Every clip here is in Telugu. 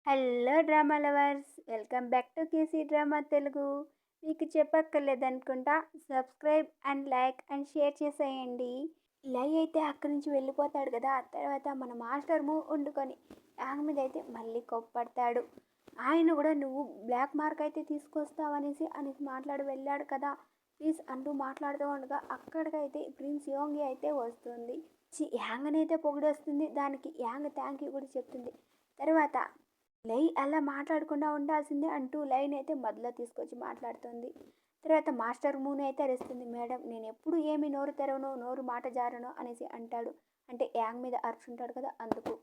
Hello drama lovers, welcome back to KC drama Telugu. మీకు చెప్పక్కర్లేదనుకుంటా, subscribe and like and share చేసేయండి. లై అయితే అక్కడి నుంచి వెళ్ళిపోతాడు కదా. తర్వాత మన మాస్టర్ మూవ్ వండుకొని యాంగ్ మీద అయితే మళ్ళీ కోప్పడతాడు. ఆయన కూడా నువ్వు బ్లాక్ మార్క్ అయితే తీసుకొస్తావనేసి మాట్లాడి వెళ్ళాడు కదా, ప్లీజ్ అంటూ మాట్లాడుతూ ఉండగా అక్కడికైతే ప్రిన్స్ యోంగి అయితే వస్తుంది. యాంగ్ అయితే పొగిడొస్తుంది. దానికి యాంగ్ థ్యాంక్ యూ కూడా చెప్తుంది. తర్వాత లై అలా మాట్లాడకుండా ఉండాల్సిందే అంటూ లైన్ అయితే మధ్యలో తీసుకొచ్చి మాట్లాడుతుంది. తర్వాత మాస్టర్ మూన్ అయితే అరుస్తుంది, మేడం నేను ఎప్పుడు ఏమి నోరు తెరవను, నోరు మాట జారను అనేసి అంటాడు. అంటే యాంగ్ మీద అరుచుంటాడు కదా, అందుకు.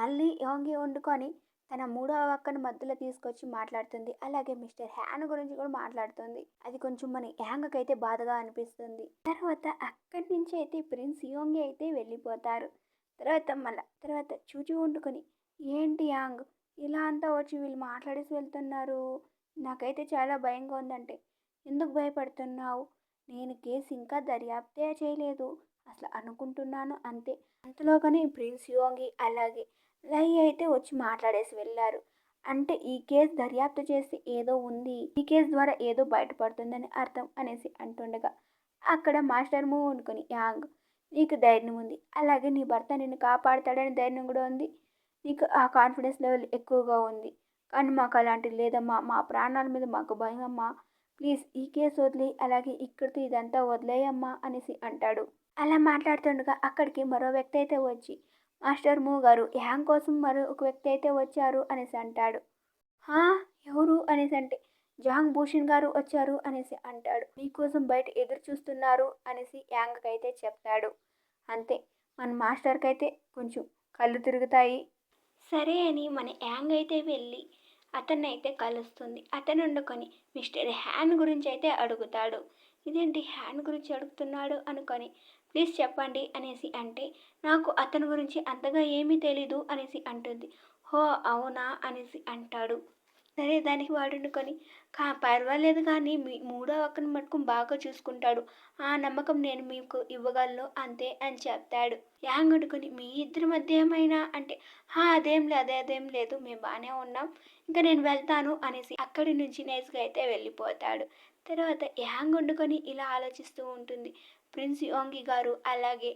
మళ్ళీ యోంగి వండుకొని తన మూడవ అక్కను మధ్యలో తీసుకొచ్చి మాట్లాడుతుంది. అలాగే మిస్టర్ హ్యాన్ గురించి కూడా మాట్లాడుతుంది. అది కొంచెం మన యాంగ్కి అయితే బాధగా అనిపిస్తుంది. తర్వాత అక్కడి నుంచి అయితే ప్రిన్స్ యోంగి అయితే వెళ్ళిపోతారు. తర్వాత చూచి వండుకొని, ఏంటి యాంగ్ ఇలా అంతా వచ్చి వీళ్ళు మాట్లాడేసి వెళ్తున్నారు, నాకైతే చాలా భయంగా ఉందంటే, ఎందుకు భయపడుతున్నావు, నేను కేసు ఇంకా దర్యాప్తే చేయలేదు, అసలు అనుకుంటున్నాను అంతే. అంతలోగానే ప్రిన్స్ యోంగి అలాగే లై అయితే వచ్చి మాట్లాడేసి వెళ్ళారు. అంటే ఈ కేసు దర్యాప్తు చేసి ఏదో ఉంది, ఈ కేసు ద్వారా ఏదో బయటపడుతుందని అర్థం అనేసి అంటుండగా అక్కడ మాస్టర్ మూవ్ అనుకుని, యాంగ్ నీకు ధైర్యం ఉంది, అలాగే నీ భర్త నిన్ను కాపాడుతాడని ధైర్యం కూడా ఉంది, నీకు ఆ కాన్ఫిడెన్స్ లెవెల్ ఎక్కువగా ఉంది. కానీ మాకు అలాంటిది లేదమ్మా, మా ప్రాణాల మీద మాకు భయం అమ్మా, ప్లీజ్ ఈ కేసు వదిలే, అలాగే ఇక్కడితో ఇదంతా వదిలేయమ్మా అనేసి అంటాడు. అలా మాట్లాడుతుండగా అక్కడికి మరో వ్యక్తి అయితే వచ్చి, మాస్టర్ మూవ్ గారు యాంగ్ కోసం మరో ఒక వ్యక్తి అయితే వచ్చారు అనేసి అంటాడు. హా, ఎవరు అనేసి అంటే, జాంగ్ భూషణ్ గారు వచ్చారు అనేసి అంటాడు. మీకోసం బయట ఎదురు చూస్తున్నారు అనేసి యాంగ్కి అయితే చెప్తాడు. అంతే, మన మాస్టర్కి అయితే కొంచెం కళ్ళు తిరుగుతాయి. సరే అని మన యాంగ్ అయితే వెళ్ళి అతన్ని అయితే కలుస్తుంది. అతను వండుకొని మిస్టర్ హ్యాన్ గురించి అయితే అడుగుతాడు. ఇదేంటి హ్యాన్ గురించి అడుగుతున్నాడు అనుకొని, ప్లీజ్ చెప్పండి అనేసి అంటే, నాకు అతని గురించి అంతగా ఏమీ తెలీదు అనేసి అంటుంది. హో అవునా అనేసి అంటాడు. సరే దానికి వాడు వండుకొని, పర్వాలేదు కానీ మీ మూడో అక్కను మటుకు బాగా చూసుకుంటాడు, ఆ నమ్మకం నేను మీకు ఇవ్వగలను అంతే అని చెప్తాడు. యాంగ్ వండుకొని, మీ ఇద్దరి మధ్య ఏమైనా అంటే, అదేం లేదు మేము బాగానే ఉన్నాం, ఇంకా నేను వెళ్తాను అనేసి అక్కడి నుంచి నైస్గా అయితే వెళ్ళిపోతాడు. తర్వాత యాంగ్ వండుకొని ఇలా ఆలోచిస్తూ ఉంటుంది. ప్రిన్స్ యోంగి గారు అలాగే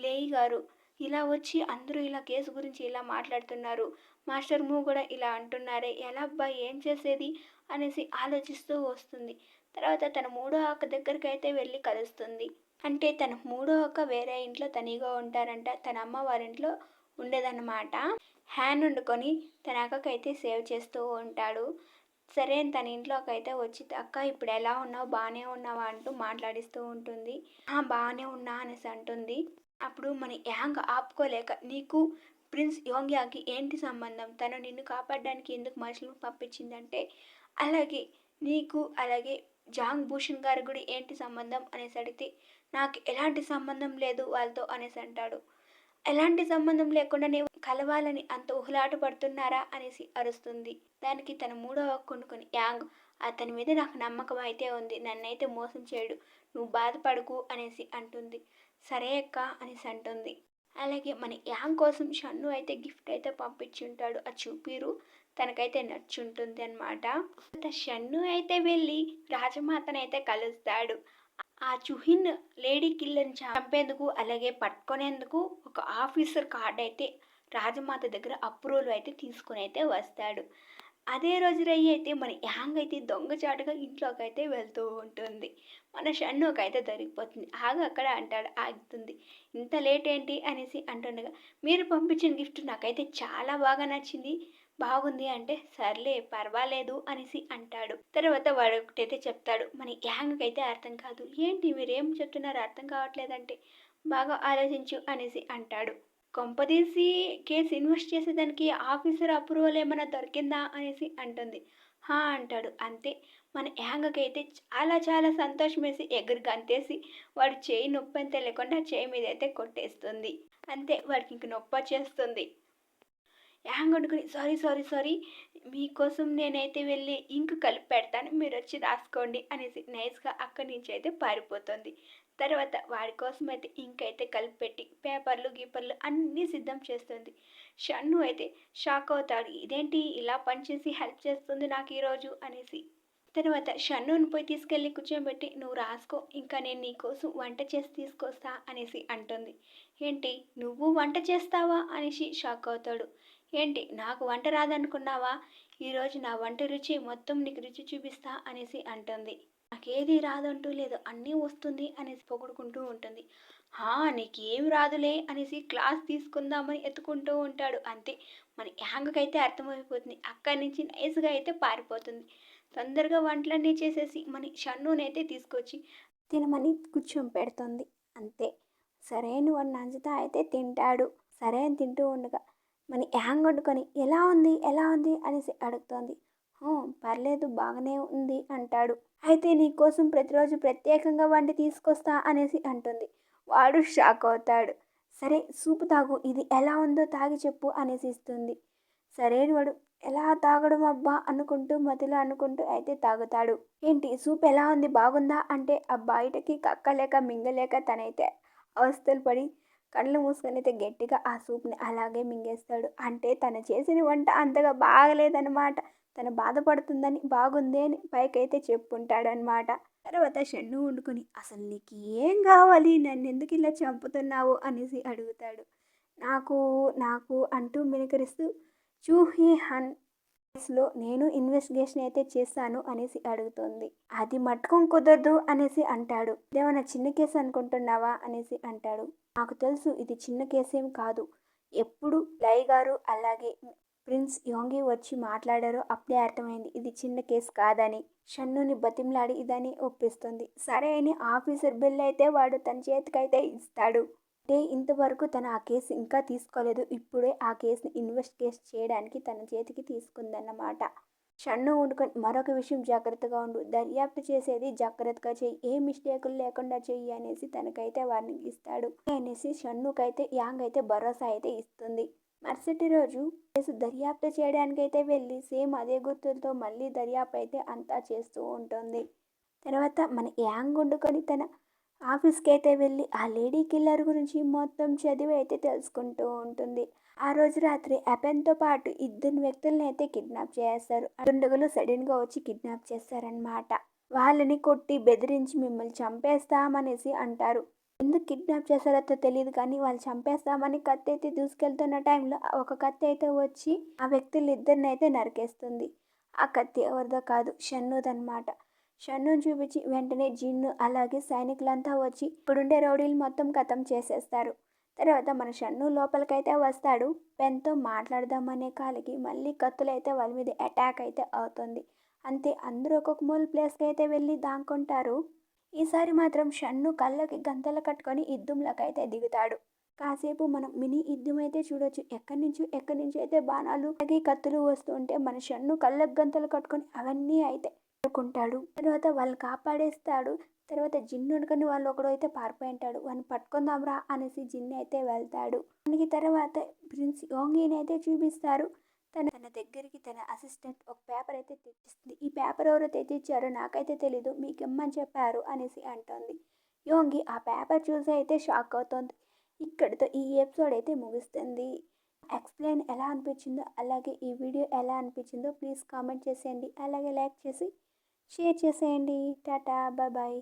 లేయి గారు ఇలా వచ్చి అందరూ ఇలా కేసు గురించి ఇలా మాట్లాడుతున్నారు, మాస్టర్ మూవ్ కూడా ఇలా అంటున్నారే, ఎలా అబ్బా ఏం చేసేది అనేసి ఆలోచిస్తూ వస్తుంది. తర్వాత తన మూడో అక్క దగ్గరికి అయితే వెళ్ళి కలుస్తుంది. అంటే తన మూడో అక్క వేరే ఇంట్లో తనిగా ఉంటారంట, తన అమ్మ వారింట్లో ఉండేదన్నమాట. హ్యాండ్ వండుకొని తన అక్కకైతే సేవ్ చేస్తూ ఉంటాడు. సరే అని తన ఇంట్లోకి అయితే వచ్చి, అక్క ఇప్పుడు ఎలా ఉన్నావు, బాగానే ఉన్నావా అంటూ మాట్లాడిస్తూ ఉంటుంది. బాగానే ఉన్నా అనేసి అంటుంది. అప్పుడు మన యాంగ్ ఆపుకోలేక, నీకు ప్రిన్స్ యోంగ్యాకి ఏంటి సంబంధం, తను నిన్ను కాపాడడానికి ఎందుకు మనుషులను పంపించిందంటే, అలాగే నీకు అలాగే జాంగ్ భూషణ్ గారికి కూడా ఏంటి సంబంధం అనేసి అడిగితే, నాకు ఎలాంటి సంబంధం లేదు వాళ్ళతో అనేసి అంటాడు. ఎలాంటి సంబంధం లేకుండా నేను కలవాలని అంత ఊహలాట పడుతున్నారా అనేసి అరుస్తుంది. దానికి తన మూడో కొనుక్కొని, యాంగ్ అతని మీద నాకు నమ్మకం అయితే ఉంది, నన్నైతే మోసం చేయడు, నువ్వు బాధపడకు అనేసి అంటుంది. సరే అక్క అనేసి అంటుంది. అలాగే మన యాంగ్ కోసం షన్ను అయితే గిఫ్ట్ అయితే పంపించి ఉంటాడు, ఆ చూపిరు తనకైతే నచ్చుంటుంది అనమాట. షన్ను అయితే వెళ్ళి రాజమాతనైతే కలుస్తాడు. ఆ చుహిన్ లేడీ కిల్లర్ని చంపేందుకు అలాగే పట్టుకునేందుకు ఒక ఆఫీసర్ కార్డ్ అయితే రాజమాత దగ్గర అప్రూవల్ అయితే తీసుకుని అయితే వస్తాడు. అదే రోజు రయ్యి అయితే మన యాంగ్ అయితే దొంగచాటుగా ఇంట్లోకి అయితే వెళ్తూ ఉంటుంది. మన షన్నుకి అయితే దొరికిపోతుంది. అక్కడ అంటాడు, ఆగుతుంది. ఇంత లేట్ ఏంటి అనేసి అంటుండగా, మీరు పంపించిన గిఫ్ట్ నాకైతే చాలా బాగా నచ్చింది, బాగుంది అంటే, సర్లే పర్వాలేదు అనేసి అంటాడు. తర్వాత వాడు ఒకటైతే చెప్తాడు. మన యాంగ్కి అయితే అర్థం కాదు. ఏంటి మీరేం చెప్తున్నారు అర్థం కావట్లేదంటే, బాగా ఆలోచించు అనేసి అంటాడు. కొంపదీసి కేసు ఇన్వెస్ట్ చేసేదానికి ఆఫీసర్ అప్రూవల్ ఏమైనా దొరికిందా అనేసి అంటుంది. అంటాడు. అంతే, మన యాంగ్కి అయితే చాలా చాలా సంతోషం వేసి ఎగురు గంతేసి వాడు చేయి నొప్పి అని తెలియకుండా చేయి మీద అయితే కొట్టేస్తుంది. అంతే, వాడికి ఇంక నొప్పి వచ్చేస్తుంది. యాంగ్ అనుకుని, సారీ మీకోసం నేనైతే వెళ్ళి ఇంకు కలిపి పెడతాను, మీరు వచ్చి రాసుకోండి అనేసి నైస్గా అక్కడి నుంచి అయితే పారిపోతుంది. తర్వాత వాడి కోసమైతే ఇంకైతే కలిపిపెట్టి పేపర్లు గీపర్లు అన్నీ సిద్ధం చేస్తుంది. షన్ను అయితే షాక్ అవుతాడు. ఇదేంటి ఇలా పనిచేసి హెల్ప్ చేస్తుంది నాకు ఈరోజు అనేసి. తర్వాత షన్నుని పోయి తీసుకెళ్ళి కూర్చోబెట్టి నువ్వు రాసుకో, ఇంకా నేను నీకోసం వంట చేసి తీసుకొస్తా అనేసి అంటుంది. ఏంటి నువ్వు వంట చేస్తావా అనేసి షాక్ అవుతాడు. ఏంటి నాకు వంట రాదనుకున్నావా, ఈరోజు నా వంట రుచి మొత్తం నీకు రుచి చూపిస్తా అనేసి అంటుంది. నాకేది రాదంటూ లేదు, అన్నీ వస్తుంది అనేసి పొగుడుకుంటూ ఉంటుంది. నీకేమి రాదులే అనేసి క్లాస్ తీసుకుందామని ఎత్తుకుంటూ ఉంటాడు. అంతే మన యాంగ్కైతే అర్థమైపోతుంది. అక్కడి నుంచి నైస్గా అయితే పారిపోతుంది. తొందరగా వంటలన్నీ చేసేసి మన షన్నునైతే తీసుకొచ్చి తినమని కూర్చోపెడుతుంది. అంతే సరే అని వాడు నంచుతా అయితే తింటాడు. సరే అని తింటూ ఉండగా మన యాంగ్ వండుకొని ఎలా ఉంది ఎలా ఉంది అనేసి అడుగుతోంది. పర్లేదు బాగానే ఉంది అంటాడు. అయితే నీకోసం ప్రతిరోజు ప్రత్యేకంగా వండి తీసుకొస్తా అనేసి అంటుంది. వాడు షాక్ అవుతాడు. సరే సూపు తాగు, ఇది ఎలా ఉందో తాగి చెప్పు అనేసి ఇస్తుంది. సరే అని వాడు ఎలా తాగడం అబ్బా అనుకుంటూ మధ్యలో అనుకుంటూ అయితే తాగుతాడు. ఏంటి సూప్ ఎలా ఉంది బాగుందా అంటే ఆ బయటకి కక్కలేక మింగలేక తనైతే అవస్థలు పడి కళ్ళు మూసుకొని అయితే గట్టిగా ఆ సూప్ని అలాగే మింగేస్తాడు. అంటే తను చేసిన వంట అంతగా బాగలేదన్నమాట. తను బాధపడుతుందని బాగుంది అని పైకైతే చెప్పుకుంటాడనమాట. తర్వాత షన్ను వండుకొని అసలు నీకు ఏం కావాలి, నన్ను ఎందుకు ఇలా చంపుతున్నావు అనేసి అడుగుతాడు. నాకు నాకు అంటూ మినకరిస్తూ చూహీ హన్ కేసులో నేను ఇన్వెస్టిగేషన్ అయితే చేశాను అనేసి అడుగుతుంది. అది మట్టుకం కుదరదు అనేసి అంటాడు. ఇదేమన్నా చిన్న కేసు అనుకుంటున్నావా అనేసి అంటాడు. నాకు తెలుసు ఇది చిన్న కేసేం కాదు. ఎప్పుడు లై గారు అలాగే ప్రిన్స్ యోంగి వచ్చి మాట్లాడారో అప్పుడే అర్థమైంది ఇది చిన్న కేసు కాదని. షన్నుని బతిమలాడి ఇదని ఒప్పిస్తుంది. సరే అని ఆఫీసర్ బిల్ అయితే వాడు తన చేతికైతే ఇస్తాడు. అంటే ఇంతవరకు తను ఆ కేసు ఇంకా తీసుకోలేదు. ఇప్పుడే ఆ కేసుని ఇన్వెస్టిగేట్ చేయడానికి తన చేతికి తీసుకుందన్నమాట. షన్ను వండుకొని మరొక విషయం జాగ్రత్తగా ఉండు, దర్యాప్తు చేసేది జాగ్రత్తగా చెయ్యి, ఏ మిస్టేకులు లేకుండా చెయ్యి అనేసి తనకైతే వార్నింగ్ ఇస్తాడు. అనేసి షన్నుకైతే యాంగ్ అయితే భరోసా అయితే ఇస్తుంది. మరుసటి రోజు కేసు దర్యాప్తు చేయడానికైతే వెళ్ళి సేమ్ అదే గుర్తులతో మళ్ళీ దర్యాప్తు అయితే అంతా చేస్తూ ఉంటుంది. తర్వాత మన యాంగ్ వండుకొని తన ఆఫీస్కి అయితే వెళ్ళి ఆ లేడీ కిల్లర్ గురించి మొత్తం చదివి అయితే తెలుసుకుంటూ ఉంటుంది. ఆ రోజు రాత్రి అపెన్తో పాటు ఇద్దరు వ్యక్తులను అయితే కిడ్నాప్ చేస్తారు. దుండగులు సడన్గా వచ్చి కిడ్నాప్ చేస్తారనమాట. వాళ్ళని కొట్టి బెదిరించి మిమ్మల్ని చంపేస్తామనేసి అంటారు. ఎందుకు కిడ్నాప్ చేశారో తెలియదు కానీ వాళ్ళు చంపేస్తామని కత్తి అయితే దూసుకెళ్తున్న టైంలో ఒక కత్తి అయితే వచ్చి ఆ వ్యక్తులు ఇద్దరిని అయితే నరికేస్తుంది. ఆ కత్తి ఎవరిదో కాదు, షన్నుదనమాట. షన్నుని చూపించి వెంటనే జిన్ను అలాగే సైనికులంతా వచ్చి ఇప్పుడుండే రౌడీలు మొత్తం ఖతం చేసేస్తారు. తర్వాత మన షన్ను లోపలికైతే వస్తాడు. పెన్తో మాట్లాడదామనే కాలికి మళ్ళీ కత్తులైతే వాళ్ళ మీద అటాక్ అయితే అవుతుంది. అంతే అందరూ ఒక్కొక్క మూల ప్లేస్కి అయితే వెళ్ళి దాక్కుంటారు. ఈసారి మాత్రం షన్ను కళ్ళకి గంతలు కట్టుకొని యుద్ధంలోకి అయితే దిగుతాడు. కాసేపు మనం మినీ యుద్ధం అయితే చూడొచ్చు. ఎక్కడి నుంచి అయితే బాణాలు అలాగే కత్తులు వస్తూ ఉంటే మన షన్ను కళ్ళకి గంతలు కట్టుకొని అవన్నీ అయితే అనుకుంటాడు. తర్వాత వాళ్ళు కాపాడేస్తాడు. తర్వాత జిన్ను అనుకుని వాళ్ళు ఒకడు అయితే పారిపోయి ఉంటాడు. వాడిని పట్టుకుందాంరా అనేసి జిన్ను అయితే వెళ్తాడు. దానికి తర్వాత ప్రిన్స్ యోంగిని అయితే చూపిస్తారు. తన దగ్గరికి తన అసిస్టెంట్ ఒక పేపర్ అయితే తెచ్చిస్తుంది. ఈ పేపర్ ఎవరో తెచ్చిచ్చారో నాకైతే తెలీదు, మీకు ఇమ్మని చెప్పారు అనేసి అంటుంది. యోంగి ఆ పేపర్ చూసి అయితే షాక్ అవుతుంది. ఇక్కడితో ఈ ఎపిసోడ్ అయితే ముగుస్తుంది. ఎక్స్ప్లెయిన్ ఎలా అనిపించిందో అలాగే ఈ వీడియో ఎలా అనిపించిందో ప్లీజ్ కామెంట్ చేసేయండి. అలాగే లైక్ చేసి షేర్ చేసేయండి. Tata bye bye.